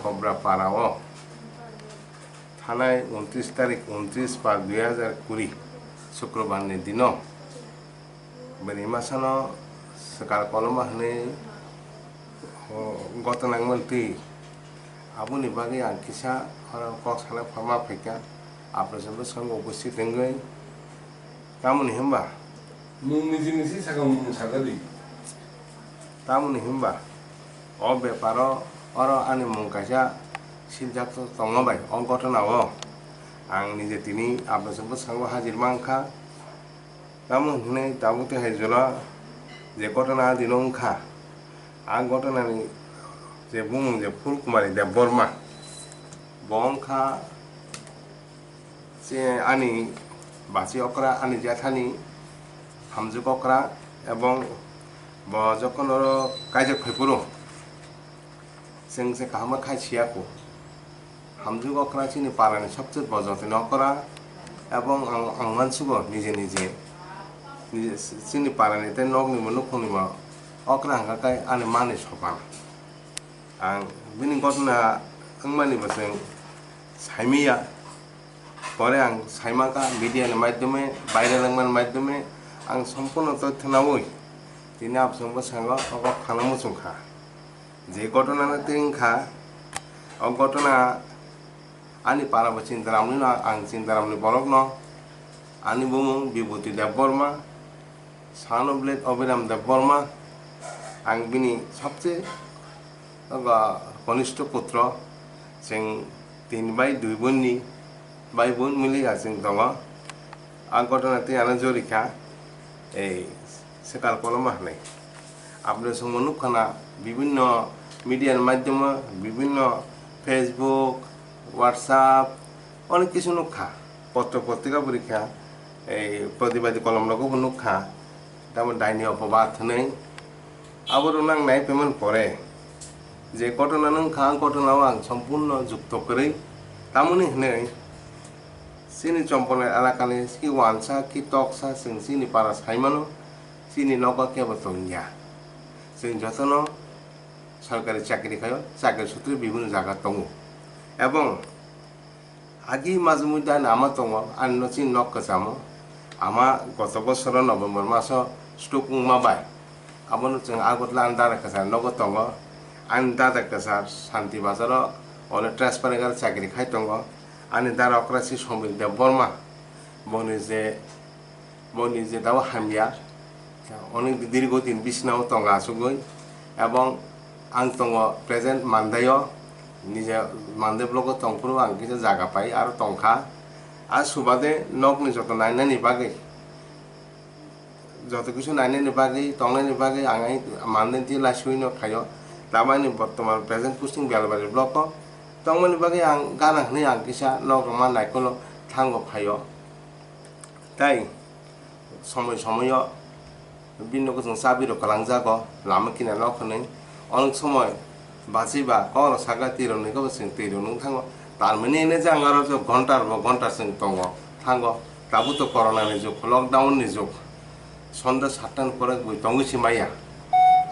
कब्रापाड़ाओ थानाय 29 तारिख 29/2020 शुक्रबार दिन बेनिमासानो सकाल कलमा हने गतनांगमंत्री आबुनि बागै आं किसा कक्साला फरमा फैका आपनोजोंबो संग उपस्थित होंगै तामुनि होमबा मुंनि जिनिसि सागाम सागारि तामुनि होमबा अ बेपारो अरो आनि मुंकाजा सिलजाक तंगबाय अ घटनाओ आं निजे तिनि आपनोजोंबो संग हाजिर मांखा तामुन हने ताबुते हायजला जे घटना दिनोंखा आ घटनानि जे बुंमुं जे फुलकुमारी देबबर्मा बंखा जे आनि बासि अक्रा आनि जेठानि हामजुक अक्रा एवं जखन कायजक फैपुरो जों जे काहामा खायसियाको हामजुक अक्रा चिनि पारानि सबसे बजते नकरा एवं आं मानसुगो निजे निजे चिनि पारानि ते नगनि मनुखनि मा अक्रा हांगाकाय आनि मानि सपान आं बिनि घटना अंमानि बसं साइमिया परे आं साइमाका मीडिया माध्यमे भाइरल माध्यमे आं सम्पूर्ण तथ्य नावै तिनि आपसंबो संग अग खालामो सुंखा जे घटना तिंखा अ घटना आनि पाराबो चिन्तारामनि ना आं चिन्तारामनि बरक न आनि बुमुं विभूति देबबर्मा सान अफ ब्लेड अभिराम देबबर्मा आं बिनि सबसे कनिष्ठ पुत्र जों 3 भाई 2 बोननि भाई बोन मिलिया जों दङ आ घटना तियानो जरिखा ए सकाल कलमा हनै आपने समनुखाना विभिन्न मीडिया माध्यम विभिन्न फेसबुक व्हाट्सएप अनेक किछु नुखा पत्र पत्रिका परीक्षा ए प्रतिवादी कलम लगो नुखा तामन दायनि अपबाद हनै आबर नांनाय पेमेन्ट परे जे घटना नोंखा घटनाव आं सम्पूर्ण जुक्त करै तामुनि हनै सिनि चम्पने एलाकानि कि वानसा कि टक्सा जों सिनि पारा साइमानो सिनि नगा केबतंया जों जतनो सरकारी चाकरी खायो चाकरी सूत्रे विभिन्न जागा दङ एवं आगि माजमुदा नामा दङ आनो चिन नक कसामो आमा गत बছर नभेम्बर मासो स्टुकुं माबाय आबनो जों आगतला आन्दारा कसा नग दङ आन्दादा कसा शान्ति बाजार अले ट्रान्सफार चाकरी खाय दङ आनि दारा अक्रासि समिल देबबर्मा बनि जे दाव हामिया अनेक दीर्घदिन बिसनाव दङ आसुगै एवं आं दङ प्रेजेन्ट मान्दायो निजे मान्दे ब्लग दंफोरो आं किसा जागा पाइ आरो दंखा आ सुबादे नगनि जत नायनायनि बागै जत किछु नायनायनि बागै तंनायनि बागै आं मान्दे दि लासुइनो थायो दाबानि बर्तमान प्रेजेन्ट पोस्टिं बेलबारि ब्लग तंमानि बागै आं गाना हनै आं किसा नगमा नायखोनो थांगो फायो ताई समय बिनोको जों साबिरो कलांजागो लामा किना नखनै अनेक समय बाजिबा कल सागा तिरनैको जों तिरनो थांगो तारमाने जों आरो जो घन्टा जों दङ थांगो दाबो तो कर'नानि जुग लकडाउननि जुग सन्दा 7टानि परे गय दंगैसि माया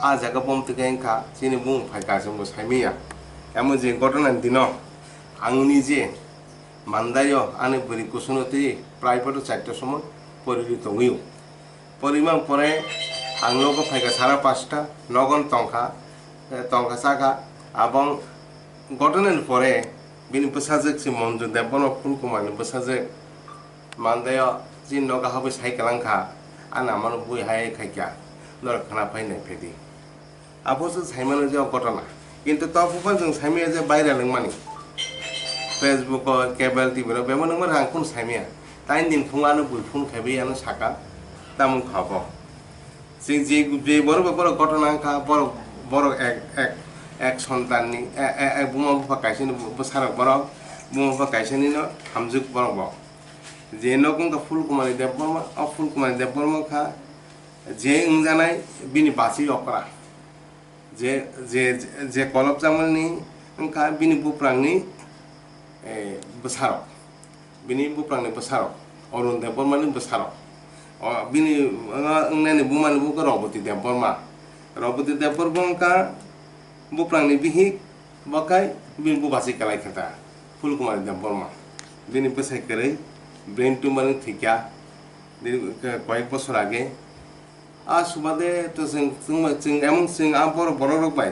आ जागा बमतके एंखा सिनि बुं फायका जोंबो साइमिया एमन जे घटनानि दिनो आं निजे मान्दायो आनि बोरि कुसुनति प्राइभेट 4टा समय परिरि दङियो परिमा परे आं लोग फायका 5:30 नगन तंखा साखा आबं घटनानि परे बिनि बसाजक से मंजु देबबन फुलकुमारनि बसाजक मान्दायो जि नगा हाबो साइकेलांखा आना मन बुइ हाय खायका नर खाना फायनाय फेदि आबोसो साइमानो जे घटना किन्तु तफुफान जों साइमिया जे भाइरल मानि फेसबुक केबल टीवी रो बेमन नंबर आंखुन साइमिया ताइन दिन फुङानो बुइफुन खेबैयानो साका तामु खाबो जों जे बर घटना खा बर एक सन्ताननि एक बुमा बुफा काइसेनि बसारक बर बुमा बुफा काइसेनि न हामजुक बर जे नगं का फुलकुमारी देबबर्मा खा जे जानाय बिनि बासि अक्रा जे कलब जामलनि ओंखा बिनि बुप्रांनि बसारक अरुण देबबर्मानि बसारक बिनि अंनानि बुमानि बुका रबति देबबर्मा का बुप्रांनि बिहि bakai bin bu basi kalai kata full kumar dam borma bini pesai kerai brain tumor thikya কয়েক বছর আগে আর সুবাদে তো जों এমন जों বড় বড় রোগ পাই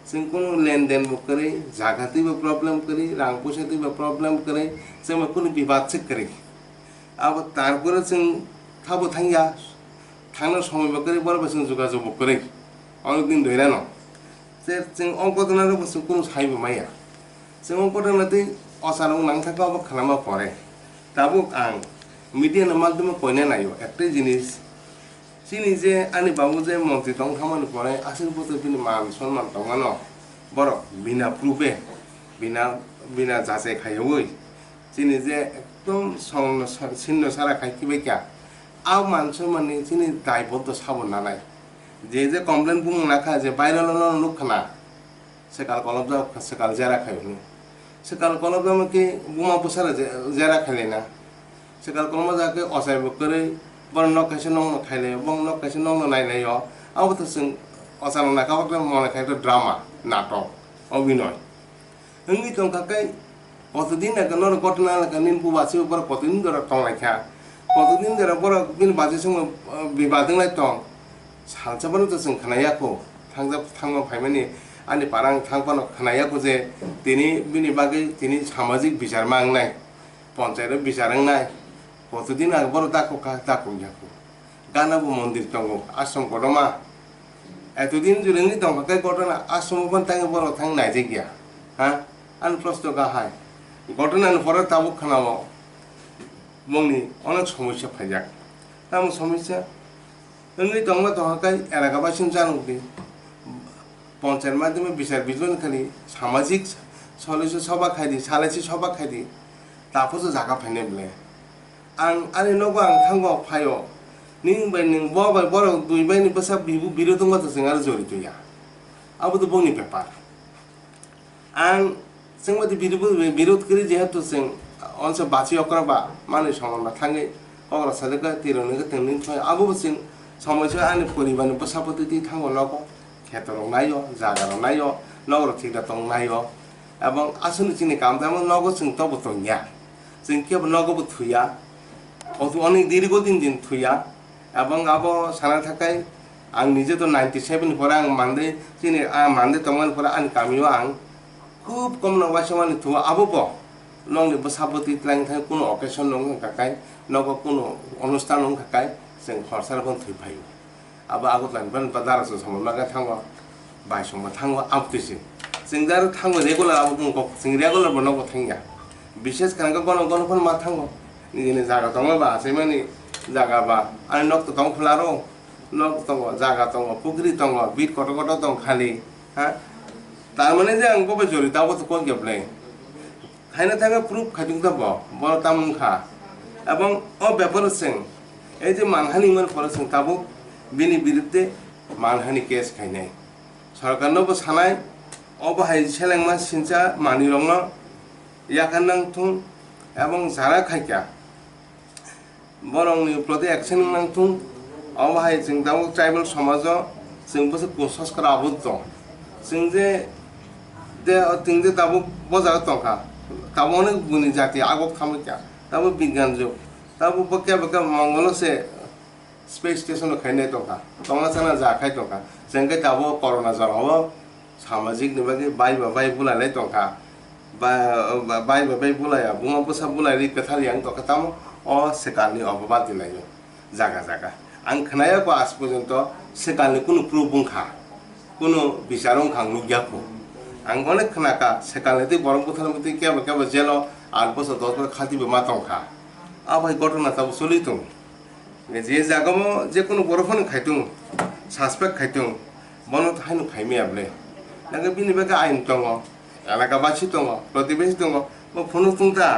जों কোনো লেনদেন করে জায়গাতেই প্রবলেম করি রাং পয়সাতেই প্রবলেম করে जों কোনো বিবাদ চেক করি আবার তারপরে जों থাবো থাঙ্গিয়া থানার সময় করে বড় বেশি যোগাযোগ করে অনেকদিন ধরে না যে जों অঙ্কদনার বস্তু কোনো সাইব মাইয়া जों অঙ্কদনাতে অসারং নাং থাকা আবার খালামা পরে তাবো আং মিডিয়ার মাধ্যমে কইনে নাইও একটাই জিনিস চিনি যে আনি বাবু যে মন্ত্রী দং খামানি পরে আসল পথে বিনি মান সম্মান দঙানো বড় বিনা প্রুফে বিনা বিনা যাচে খাইওই চিনি যে একদম ছিন্ন সারা খাইকিবে কিয়া আও মান সম্মানি চিনি দায়বদ্ধ সাবন না নাই যে কমপ্লেন বুং নাখা যে বাইরে লোক খানা সেকাল কলব যাও সেকাল জেরা খাইনি সেকাল কলব যাওকে বুমা পোসারে জেরা খাইলে না sekarang kalau mau jaga osai berkeri, baru nak kasih nong khaile, bang nak kasih nong nai nai yo, aku tu sing osai nong nak aku tu mau nak itu drama, natok, obinoy. Hengi tong kakai, waktu din nak nor kot na nak nin pu basi baru waktu din dora tong nak kya, waktu din dora baru bin basi semua bibadeng lagi tong, salca baru tu sing khanaya ko, thangga phaimani, ani parang thang pano khanaya ko je, tini bini bagi tini samajik bicar mang nai, পঞ্চায়েতের বিচারং নাই কতদিন আগে বড় তাকো তাকো যাকো গানাবো মন্দির দङ আশ্রম কদমা এতদিন জুড়েনি দংকাকাই ঘটনা আশ্রম তাঙ্গে বড় থাং নাইজে গিয়া হ্যাঁ আন প্রশ্ন গাহাই ঘটনার পরে তাবুক খানাবো মংনি অনেক সমস্যা ফাইজাক তেমন সমস্যা এমনি দংলা দংকাকাই এলাকাবাসীন জানুক পঞ্চায়েত মাধ্যমে বিচার বিজন খালি সামাজিক সদস্য সভা খাইদি সালাইসি সভা খাইদি তারপর জায়গা ফাইনে বলে আরে নগো আং থাঙ্গো ফাইও নিং বাই নিং বাই বড় দুই বাই নি বসা বিরোধ মতো जों आरो জড়িত ইয়া আবু তো বনি ব্যাপার আং जों মধ্যে বিরোধ করি যেহেতু जों অনসে বাঁচি অকরাবা মানে সমানবা থাঙ্গে অকরা সাদেকা তিরনকে তেমনি ছয় আবু जों সমস্যা আনি পরিবারনি বসাপতি থাঙ্গো লগো ক্ষেতর নাইও জাগার নাইও নগর ঠিকটা তং নাইও এবং আসলে চিনি কাম তেমন নগর जों তবু তো ইয়া जों কেবল নগব থুইয়া অনেক দীর্ঘদিন থুইয়া এবং আবো সানা থাকাই আং নিজে তো 97 পরে আং মানদে চিনি মানদে তমান পরে আন কামিও আং খুব কম নবাসে মানে থুয়া আবো প নংনি বসাপতি ত্লাং থাই কোনো অকেশন নং কাকাই নগ কোনো অনুষ্ঠান নং কাকাই जों হরসার বন থুই ফাইও আবো আগত লাইন বন বাজারসো সমলাগা থাঙ্গো বাই সম থাঙ্গো আপতিসি जों দার থাঙ্গো রেগুলার আবো বুং जों রেগুলার বনগো থাঙ্গা বিশেষ কারণ গণফোন মা থাঙ্গো নিজে জায়গা দङबा সেমানি জায়গা বা আর নক তো দং খোলারো নক দङ জায়গা দङ পুকুরি দङ বিট কত কত দং খালি হ্যাঁ তার মানে যে আং ববে জড়ি তাও তো কোন গেবলে খাইনা থাকা প্রুফ খাইতুং দাব বড় তামুখা এবং ও ব্যাপার जों এই যে মানহানি মন পরে जों তাবো বিনি বিরুদ্ধে মানহানি কেস খাইনাই সরকারনবো সানাই অবহাই সেলেংমা সিনচা মানি রং ইয়াকান থুং এবং যারা খাইকা বরংনি প্রতি অ্যাকশন নাংথুং অবহাই जों दाव ट्राइबल समाज जों बसे कोसस करा आबुद्ध जों जे तिं जे दाबो बजार तंखा दाबो अनेक गुनि जाति आगक थामक्या दाबो विज्ञान जुग दाबो बके बके मंगल से स्पेस स्टेशन खाइने तंखा तंगा साना जाखाय तंखा जोंके दाबो कोरोना जाराव सामाजिक निबागे बाय बुलायनाय तंखा बाय बुलाया बुङा बसा बुलायरि कथालियां तकताम अ सेकालनि अबबा दिनायो जागा जागा आं खोनायाखौ आज पर्यन्त सेकालनि कुनु प्रुफ बुंखा कुनु বিচারং खांनु गियाखौ आं अनेक खोनाका सेकालनि बरं बोथारमति केबा जेल 8 বছর 10 বছর खातिबो मा तंखा आबाय घटना ताबो सलितुं जे जागामो जे कुनु बरफोन खाइतुं सासपेक्ट खाइतुं बनो थाइनु फाइमियाबले नागा बिनि बागे आइन दङ एलाकाबासि दङ प्रतिबेसि दङ फनु तुंता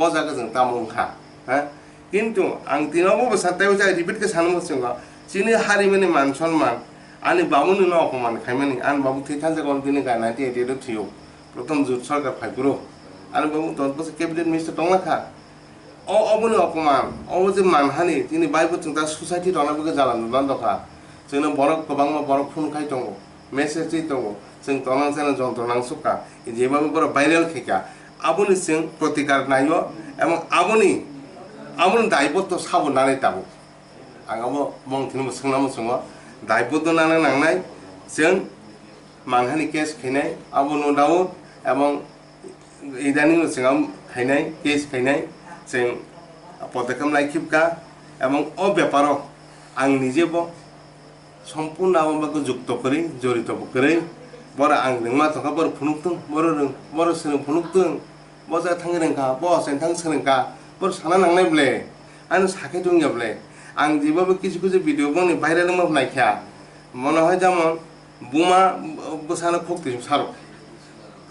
बजागा जों तामुखा হ্যাঁ কিন্তু आं दिनावबो सानतायाव जाय रिपिट के सानमो जों चिनि हारिमानि मान सन्मान आनि बाबुनि न अपमान खाइमानि आन बाबु थैथान जागोन दिनै गा 98 थियो प्रथम जुट सरकार फाइपुरो आनि बाबु 10 বছর कैबिनेट मिनिस्टार दंलाखा अबुनि अपमान अब जे मानहानि दिनै बायबो जों दा सोसाइटि दनाबो जालान दखा जोंनो बरक गोबां बरक फुन खाइ दङ मेसेज दङ जों तनां जाना जन्त्रनां सुखा जेबाबो बर भाइरेल खेका आबुनि जों प्रतिकार नायो एवं आबुनि दायबत्व साबनानै दाबो आंबो मंथिनो सोंनामो सङो दायबत्व नाना नांनाय जों मानहानि केस खैनाय आबो नो डाउट एवं इदानी जों खैनाय केस खैनाय जों पदक्षेप लाखिबका एवं अ बेपारो आं निजेबो सम्पूर्ण आबो जुक्त करी जड़ित करी बर आं नोंमा तका बर फुनुक्तों बर सोलों फुनुक्तों बजा थांग रोंखा बस थांग सोलोंखा बर साना नांनाय ब्ले आं साखे दंया ब्ले आं जेबाबो किछु भिडिअ बंनि भाइरेल मा नायखा मने হয় যেমন बुमा बसानो खक्ति सारो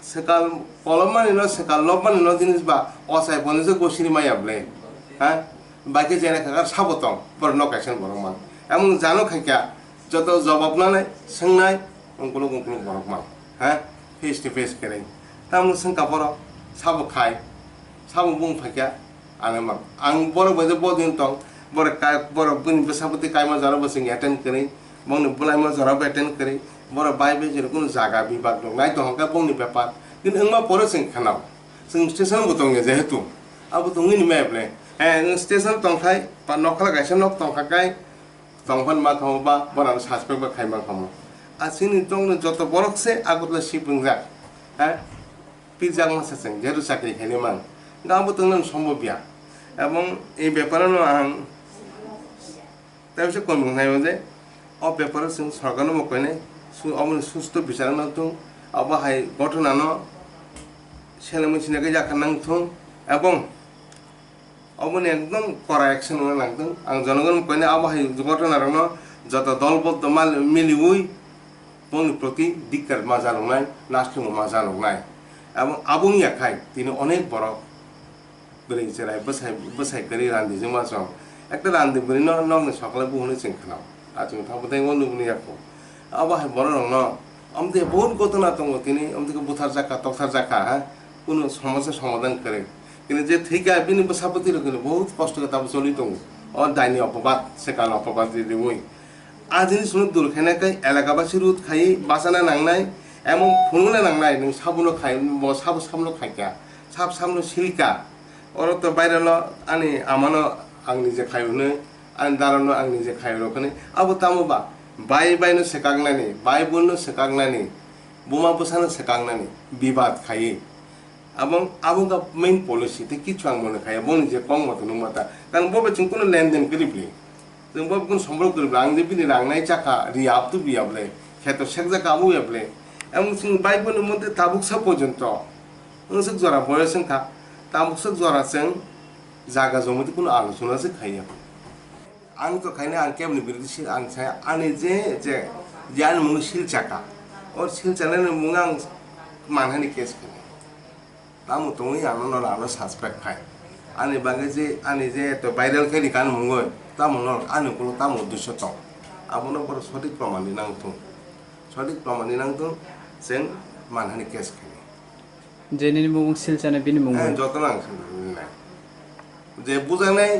सेकाल पलमानि न सेकाल लबमानि न जिनिस बा असाय बनिसे गसिरि माया ब्ले हा बाकी जेना खागार साबतं बर नकायसन बरमान एमन जानो खायका जत जवाब नानै सोंनाय उनकुलो बरमान हा फेस टू फेस करे ताम सोंका बर साबो खाय साबो बुं फायका आने मा आं बर बजे बदिन तं बर बुनि बसाबति कायमा जानो बसिं अटेंड करे बंनि बुलायमा जरा अटेंड करे बर बाय बे जेरकुन जागा विभाग दं नाय दंका बंनि पेपर किन ओंमा पर जों खानाव जों स्टेशन बतंग जेहेतु आबो दंनि मेब्ले ए स्टेशन तंखाय बा नखला गायसन नक तंखाकाय तंफान मा खामबा बरान सासपेक्ट बा खायमा खामो आसिनि तंनो जत बरकसे आगुतला सिपुंजा हा पिजां मासासें जेरु साख्रि खायनो मान गाबो तंनो सम्भबिया एवं ए बेपारनो आं ताबिसे कोन बुंनाय जे अ बेपार जों सरकारनो मकयने अमन सुस्थ बिचार नांथों अब हाय घटनानो सेलेमसिनाखै जाखानांथों एवं अमन एकदम करा एक्शन नांथों आं जनगण मकयने अब हाय घटनानो जत दलबद्ध मिलिउई बंनि प्रति दिक्कत मा जालुंनाय नास्टुं मा जालुंनाय एवं आबुंनि आखाय तिनि अनेक बरक बोरै जेराय बसाय करी रान्दी जों मा सम একটা রান্দে বলি নগ্নে সকালে বহুনে চেং খানাও আজ থাকতে নুবনি যাকো আবার বড় রং ন আমাদের বহুত ঘটনা দङ তিনি আমাদেরকে বুথার জাকা তথার জাকা হ্যাঁ কোনো সমস্যা সমাধান করে কিন্তু যে থেকে বিনি বসাপতি রকম বহুত কষ্ট করে তারপর চলি দङ ও দাইনি অপবাদ সেকাল অপবাদ দিয়ে বই আজনি শুনে দুলখানাকাই এলাকাবাসী রুদ খাই বাসানা নাংনাই এমন ফুনুনা নাংনাই নों সাবুনো খাই সাবুনো খাইকা সাবनो सिलका अर तो बायराल आनी आमानो आंनि जे खायनो आं दारानो आंनि जे खायरोखने अब तामोबा बायनो सेकांनानि बाय बोलनो सेकांनानि बुमा बसानो सेकांनानि विवाद खायो এবং আবঙ্গা মেইন পলিসি তে কিছু আং মনে খায় বনি যে কম মত নুমাতা কারণ ববে চিং কোনো লেনদেন করিবলি जों बब कोन सम्पर्क करिबला आं जे बिनि रांनाय चाका रियाब तो बियाबले खेतो सेकजा काबु याबले एमन सिं बाइबोनो मते ताबुकसा पर्यन्त ओसक जरा बयसं खा ताबुकसा जरा जों जागा जमति कोनो आलोचना से खायो आं तो खायने आं केबनि बिरदिसि आं साय आनि जे जान मुंग सिल चाका और सिल चाने मुंग आं मानहानि केस खाय तामु तंगि आनो नानो सस्पेक्ट खाय आनि बागे जे आनि जे तो भाइरेल खेलि कान मुंगय तामुनो आनि कुलो तामु उद्देश्य दं आबुनो बर सঠিক प्रमाण दिनांथों सঠিক प्रमाण दिनांथों जों मानहानि केस खाय जेनि मुंग सिल चाने बिनि मुंग जतन आं जे बुजानाय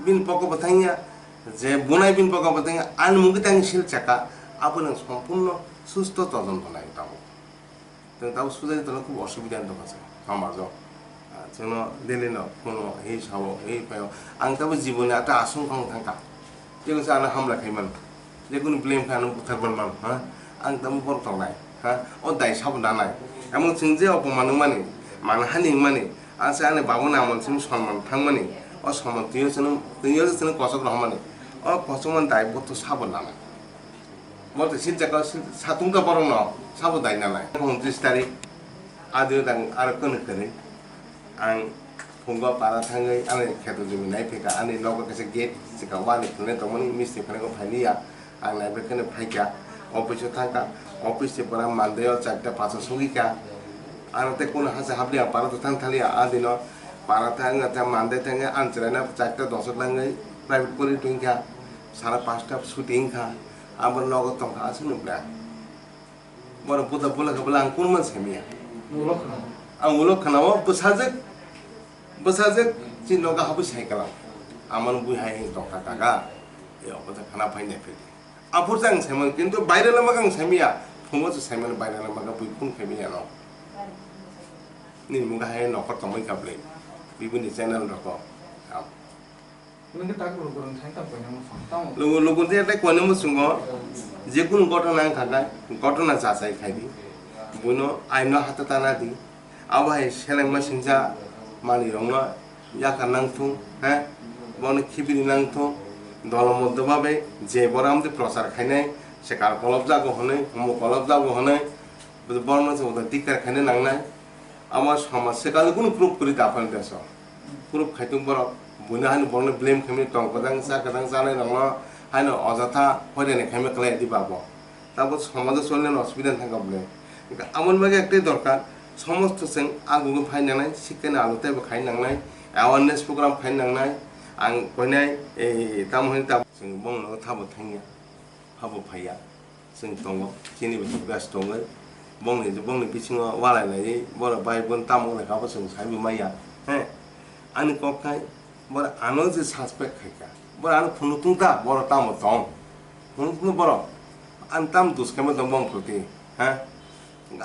बिन पक बथाइया जे बुनाय बिन पक बथाइया आन मुंगि तां सिल चाका आबुनो सम्पूर्ण सुस्थ तदন্ত নাই ताबो जों ताबो सुजाय तनो खूब असुबिधा दं समाजो जोंनो दिल्लीनो कोनो हे सावो हे पायो आं ताबो जीवने आटा आशंका थांका जों जानो हामला खायमोन जेकुनु ब्लेम खानो बुथारबोन मान हा आं ताबो बरतंनाय हा अ दाय साबदानाय एमन जों जे अपमान माने मानहानि माने आसे आने बाबु नामन सिम सन्मान थांमाने अ सन्मान तियो जों कसक रहमाने अ कसमान दायबत्व साबदानाय मते सिलजाका सातुंगा बरंनो साबदाय नालाय 29 तारिख आदि दां आरो कनकरे आं फंगा पारा थाङै आंनि खेतो जমি नायफैका आंनि लगे केसे गेट सिका वानि खुने दमनि मिस्त्री फरेको फाइलिया आं नायफैखने फाइका अफिस थांका अफिस से परा मानदेय 4-5 सगिका आरो ते कोन हासे हाबलिया पारा तो थां थालिया आदिनो पारा थाङा था मानदे थाङे आनचराना 4-10 लाङै प्राइवेट परि तुंका 5:30 शुटिंग खा आबर लगे तंका आसुनु ब्ला बर बुदा बुला का बुला कोन मन सेमिया आं उलक खानाव बसाजक चिनोगा हाबु साइकेल आमन बुइ हाय दका कागा ए अपजा खाना फाइने फेदि आफुर जां सेमन किन्तु बायरे लमा गां semiya thùng mất sai mình bài này là mà cái bụi phun khai bây giờ nó nên muốn cái hay nó có tổng mấy cặp lại vì vấn đề channel đó có Mungkin tak perlu kurang saya tak punya tahu. lu kun dia tak kuat nama sungguh je kun kotor nang khagai kotor nang jasai khai di buno aino hata tanah di awai seleng mesinja mani rongna ya kanang tu boni khibiri nang tu dalam mode babe je boram de prosar khaine sekal kolab jago hone homo kolab jago hone borno se oda dikar khaine nang nai আমার সমাজ সেকালে কোনো proof করি দাফান দেশ proof খাইতুম বড় বুনা হানি বর্ণ blame খাইমি টং কাদাং জানাই নং হাইনো অযথা হইরানি খাইমি কলাই দিবাব তারপর সমাজে চললে অসুবিধা থাকবে এমন ভাবে একটাই দরকার সমস্ত जों आगुगो फाइनांनाय शिक्षानि आलुतायबो खायनांनाय अवेयारनेस प्रग्राम फाइनांनाय आं कयनाय ए तामहनि ता जों बंनो थाबो थांया हाबो फाया जों दङ जेनिबो गास दङ bongni bisingo walai lai bora bai bon tamong le kaba sung sai maya ani kokai bora ano je suspect khaika bora ano phunutung ta bora tamo tong phunutung bora an tam dus kama dong bong proti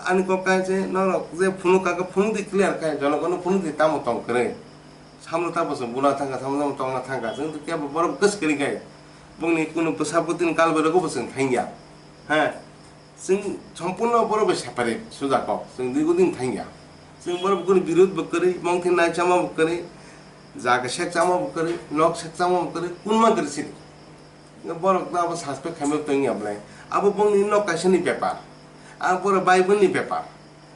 ani kokai je no je phunu ka phunu di clear kai jono kono phunu di tamo tong kre samlo ta bos bula thanga samlo tong na thanga jeng to kya bora kes kri kai bongni kuno pesaputin kalbero ko boseng thangya जों सम्पूर्ण बरबो separate सुजाक जों दिगुदिन थांगिया जों बरबो कोन विरोध बकरे मंथे नाय चामा बकरे जागा सेक चामा बकरे नक सेक चामा बकरे कुनमा करसि बरक ना अब सस्पेक्ट खामे तंगिया ब्लाय अब बंगनि नकासनि पेपर आ बर बाइबलनि पेपर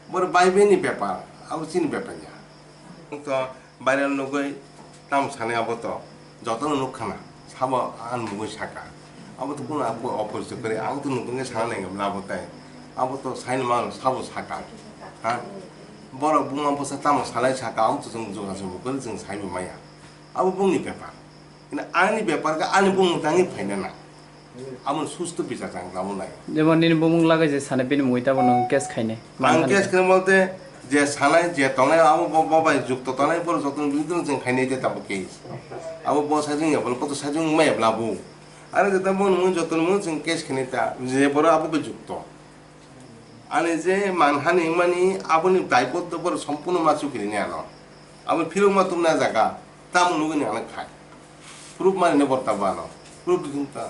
बर बाइबेलनि पेपर अब चिनि पेपर या तो भाइरल नगै ताम साने अब तो जतन नखाना साबो आन मुगै साका अब तो कोनो आपको अपोज करे आं तो नुगंगे साना नहीं लाबोताय अब तो साइन मान साबो साका बर बुंगा बसा ताम सालाय साका आं तो जों जगाजो बकल जों साइबो माया अब बुंनि पेपर इन आनि पेपर का आनि बुंग तांगि फाइनाना आमन सुस्त बिसा जां लाबोनाय जेमन निन बुंग लागे जे साने बिन मुइता बन केस खाइने आं केस करे बोलते जे सानाय जे तनाय आबो बाबाय जुक्त तनाय बर जतन बिदिन जों खाइने दे ताबो केस आबो बसा जों याबल कत साजों माय ब्लाबो आरो जता बन मु जतन मु जों केस खनेता जे बर आबो जुक्त आने जे मानहानि मानि आबोनि दायबद्ध बर सम्पूर्ण मासु किरिने आनो आबो फिरु मातुम ना जागा ताम नुगनि आना खाय प्रूफ माने बर्ता बानो प्रूफ दिनता